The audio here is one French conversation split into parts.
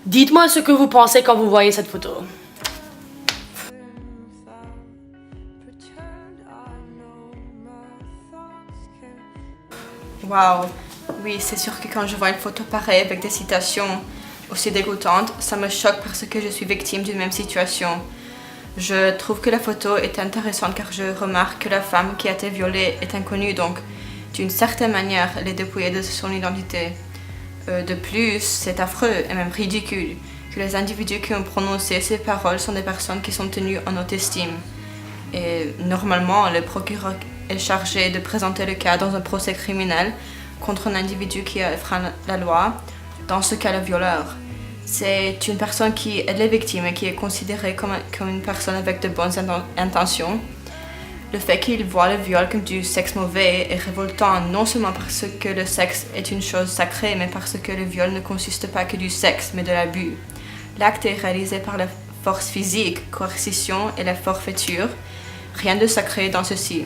Dites-moi ce que vous pensez quand vous voyez cette photo. Waouh, oui, c'est sûr que quand je vois une photo pareille avec des citations aussi dégoûtantes, ça me choque parce que je suis victime d'une même situation. Je trouve que la photo est intéressante car je remarque que la femme qui a été violée est inconnue, donc d'une certaine manière, elle est dépouillée de son identité. De plus, c'est affreux et même ridicule que les individus qui ont prononcé ces paroles sont des personnes qui sont tenues en haute estime. Et normalement, le procureur est chargé de présenter le cas dans un procès criminel contre un individu qui a enfreint la loi, dans ce cas le violeur. C'est une personne qui aide les victimes et qui est considérée comme une personne avec de bonnes intentions. Le fait qu'il voit le viol comme du sexe mauvais est révoltant, non seulement parce que le sexe est une chose sacrée, mais parce que le viol ne consiste pas que du sexe, mais de l'abus. L'acte est réalisé par la force physique, coercition et la forfaiture. Rien de sacré dans ceci.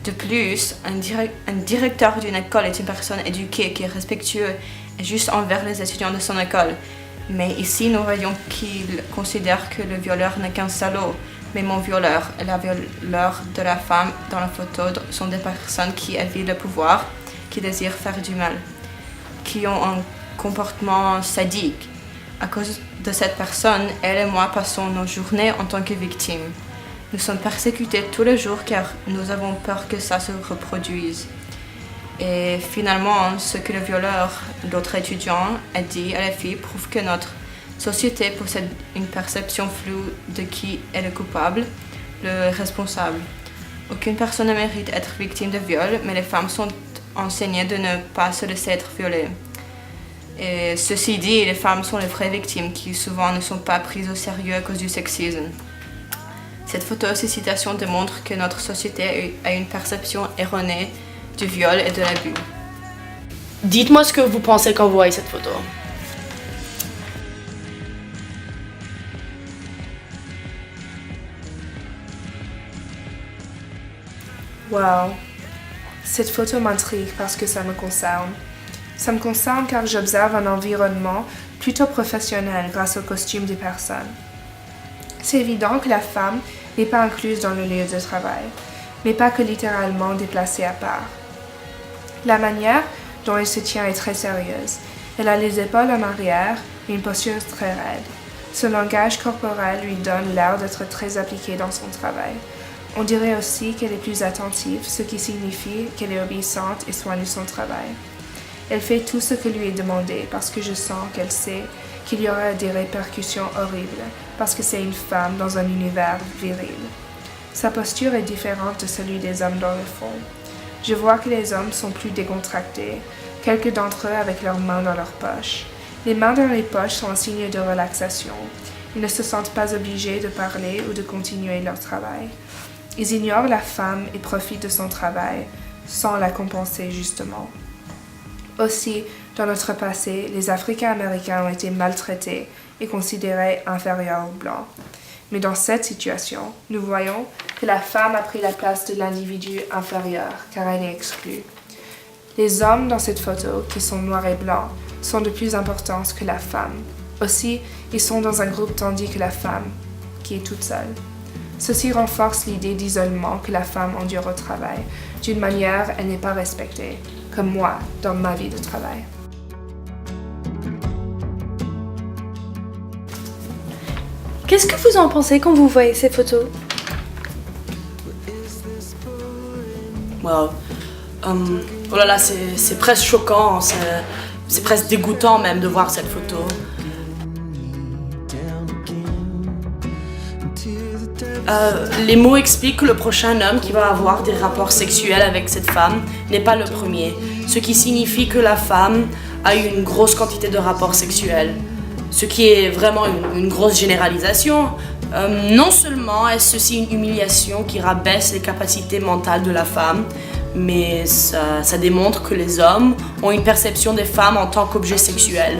De plus, un directeur d'une école est une personne éduquée qui est respectueux et juste envers les étudiants de son école. Mais ici, nous voyons qu'il considère que le violeur n'est qu'un salaud. Mais mon violeur et la violeur de la femme dans la photo sont des personnes qui évitent le pouvoir, qui désirent faire du mal, qui ont un comportement sadique. À cause de cette personne, elle et moi passons nos journées en tant que victimes. Nous sommes persécutés tous les jours car nous avons peur que ça se reproduise. Et finalement, ce que le violeur, l'autre étudiant, a dit à la fille prouve que notre société possède une perception floue de qui est le coupable, le responsable. Aucune personne ne mérite d'être victime de viol, mais les femmes sont enseignées de ne pas se laisser être violées. Et ceci dit, les femmes sont les vraies victimes qui souvent ne sont pas prises au sérieux à cause du sexisme. Cette photo et ces citations démontrent que notre société a une perception erronée du viol et de l'abus. Dites-moi ce que vous pensez quand vous voyez cette photo. Wow. Cette photo m'intrigue parce que ça me concerne. Ça me concerne car j'observe un environnement plutôt professionnel grâce au costume des personnes. C'est évident que la femme n'est pas incluse dans le lieu de travail, mais pas que littéralement déplacée à part. La manière dont elle se tient est très sérieuse. Elle a les épaules en arrière et une posture très raide. Son langage corporel lui donne l'air d'être très appliquée dans son travail. On dirait aussi qu'elle est plus attentive, ce qui signifie qu'elle est obéissante et soigne son travail. Elle fait tout ce que lui est demandé parce que je sens qu'elle sait qu'il y aura des répercussions horribles parce que c'est une femme dans un univers viril. Sa posture est différente de celle des hommes dans le fond. Je vois que les hommes sont plus décontractés, quelques d'entre eux avec leurs mains dans leurs poches. Les mains dans les poches sont un signe de relaxation. Ils ne se sentent pas obligés de parler ou de continuer leur travail. Ils ignorent la femme et profitent de son travail, sans la compenser justement. Aussi, dans notre passé, les Africains-Américains ont été maltraités et considérés inférieurs aux Blancs. Mais dans cette situation, nous voyons que la femme a pris la place de l'individu inférieur, car elle est exclue. Les hommes dans cette photo, qui sont noirs et blancs, sont de plus importance que la femme. Aussi, ils sont dans un groupe tandis que la femme, qui est toute seule. Ceci renforce l'idée d'isolement que la femme endure au travail. D'une manière, elle n'est pas respectée, comme moi dans ma vie de travail. Qu'est-ce que vous en pensez quand vous voyez ces photos? Wow. Oh là là, c'est presque choquant, c'est presque dégoûtant même de voir cette photo. Les mots expliquent que le prochain homme qui va avoir des rapports sexuels avec cette femme n'est pas le premier, ce qui signifie que la femme a eu une grosse quantité de rapports sexuels, ce qui est vraiment une grosse généralisation. Non seulement est-ce ceci une humiliation qui rabaisse les capacités mentales de la femme, mais ça démontre que les hommes ont une perception des femmes en tant qu'objet sexuel.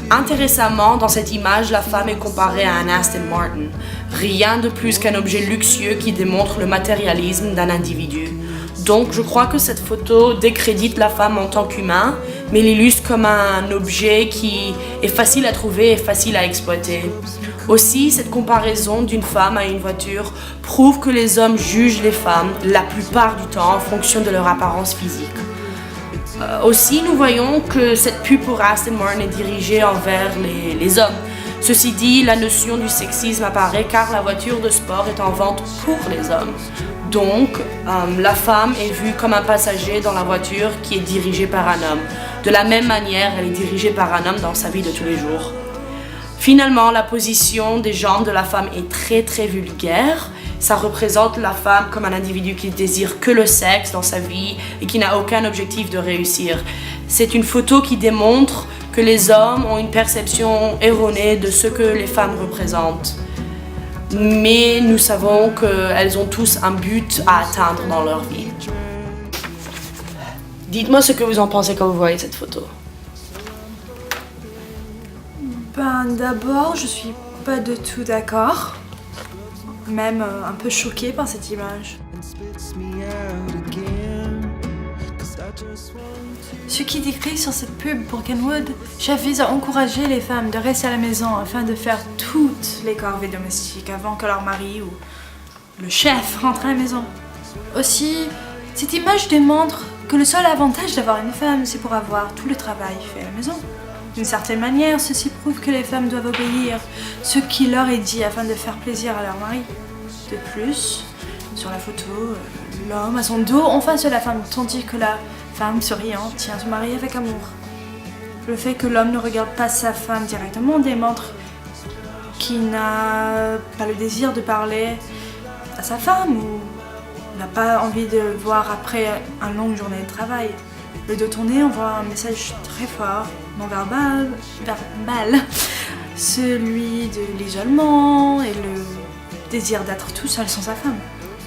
Intéressamment, dans cette image, la femme est comparée à un Aston Martin. Rien de plus qu'un objet luxueux qui démontre le matérialisme d'un individu. Donc, je crois que cette photo décrédite la femme en tant qu'humain, mais l'illustre comme un objet qui est facile à trouver et facile à exploiter. Aussi, cette comparaison d'une femme à une voiture prouve que les hommes jugent les femmes la plupart du temps en fonction de leur apparence physique. Aussi, nous voyons que cette pub pour Aston Martin est dirigée envers les hommes. Ceci dit, la notion du sexisme apparaît car la voiture de sport est en vente pour les hommes. Donc, la femme est vue comme un passager dans la voiture qui est dirigée par un homme. De la même manière, elle est dirigée par un homme dans sa vie de tous les jours. Finalement, la position des jambes de la femme est très vulgaire. Ça représente la femme comme un individu qui désire que le sexe dans sa vie et qui n'a aucun objectif de réussir. C'est une photo qui démontre que les hommes ont une perception erronée de ce que les femmes représentent. Mais nous savons qu'elles ont tous un but à atteindre dans leur vie. Dites-moi ce que vous en pensez quand vous voyez cette photo. D'abord, je suis pas du tout d'accord. Même un peu choquée par cette image. Ce qui est écrit sur cette pub pour Kenwood, j'avise à encourager les femmes de rester à la maison afin de faire toutes les corvées domestiques avant que leur mari ou le chef rentre à la maison. Aussi, cette image démontre que le seul avantage d'avoir une femme, c'est pour avoir tout le travail fait à la maison. D'une certaine manière, ceci prouve que les femmes doivent obéir ce qui leur est dit afin de faire plaisir à leur mari. De plus, sur la photo, l'homme a son dos en face de la femme, tandis que la femme souriante tient son mari avec amour. Le fait que l'homme ne regarde pas sa femme directement démontre qu'il n'a pas le désir de parler à sa femme ou n'a pas envie de le voir après une longue journée de travail. Le dos tourné envoie un message très fort, non verbal, celui de l'isolement et le désir d'être tout seul sans sa femme.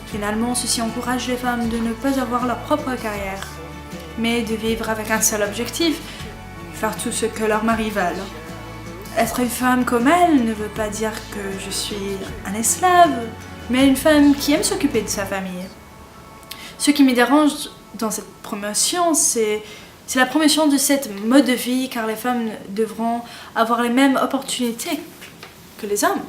Finalement, ceci encourage les femmes de ne pas avoir leur propre carrière, mais de vivre avec un seul objectif, faire tout ce que leur mari veulent. Être une femme comme elle ne veut pas dire que je suis un esclave, mais une femme qui aime s'occuper de sa famille. Ce qui me dérange dans cette promotion, c'est la promotion de cette mode de vie, car les femmes devront avoir les mêmes opportunités que les hommes.